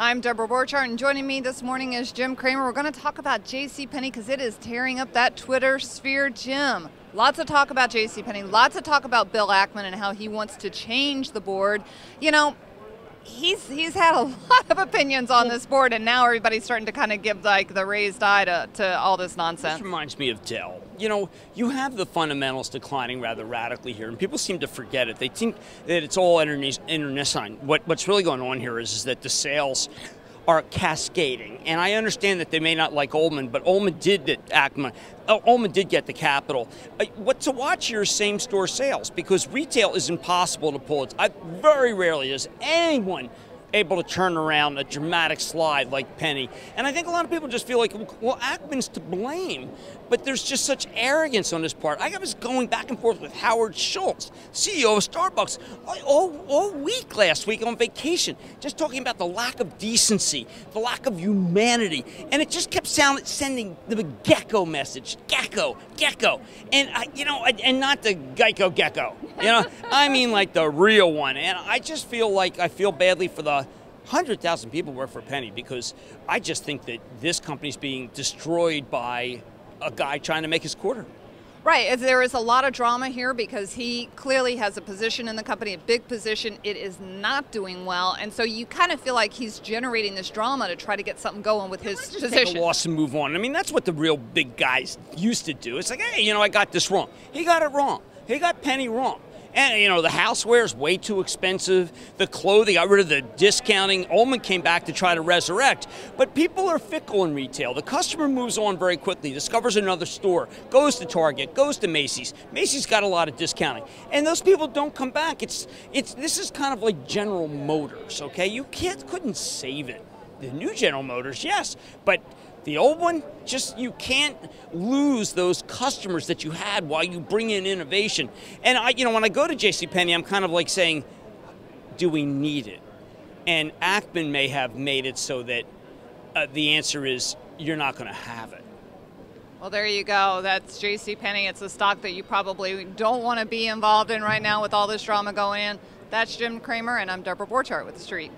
I'm Deborah Borchardt, and joining me this morning is Jim Cramer. We're going to talk about JC Penney because it is tearing up that Twitter sphere, Jim. Lots of talk about JC Penney, lots of talk about Bill Ackman and how he wants to change the board. You know, he's had a lot of opinions on this board, and now everybody's starting to kind of give like the raised eye to all this nonsense. This reminds me of Dell. You know, you have the fundamentals declining rather radically here, and people seem to forget it. They think that it's all internecine. What's really going on here is that the sales are cascading, and I understand that they may not like Ullman, but Ullman did get the capital. What to watch here is same-store sales, because retail is impossible to pull. Very rarely is anyone able to turn around a dramatic slide like Penney. And I think a lot of people just feel like, well, Ackman's to blame. But there's just such arrogance on his part. I was going back and forth with Howard Schultz, CEO of Starbucks, all week last week on vacation, just talking about the lack of decency, the lack of humanity. And it just kept sending the gecko message, gecko. And, and not the Geico gecko. I mean like the real one. And I just feel like I feel badly for the 100,000 people who work for Penney, because I just think that this company's being destroyed by a guy trying to make his quarter. Right, there is a lot of drama here because he clearly has a position in the company, a big position. It is not doing well, and so you kind of feel like he's generating this drama to try to get something going with his position. Take a loss and move on. I mean, that's what the real big guys used to do. It's like, hey, I got this wrong. He got it wrong. He got Penney wrong. And, the houseware is way too expensive. The clothing, got rid of the discounting. Ullman came back to try to resurrect. But people are fickle in retail. The customer moves on very quickly, discovers another store, goes to Target, goes to Macy's. Macy's got a lot of discounting. And those people don't come back. This is kind of like General Motors, okay? You couldn't save it. The new General Motors, yes, but the old one, you can't lose those customers that you had while you bring in innovation. And when I go to JC Penney, I'm kind of like saying, do we need it? And Ackman may have made it so that the answer is you're not going to have it. Well, there you go. That's JC Penney. It's a stock that you probably don't want to be involved in right now with all this drama going in. That's Jim Cramer, and I'm Deborah Borchardt with The Street.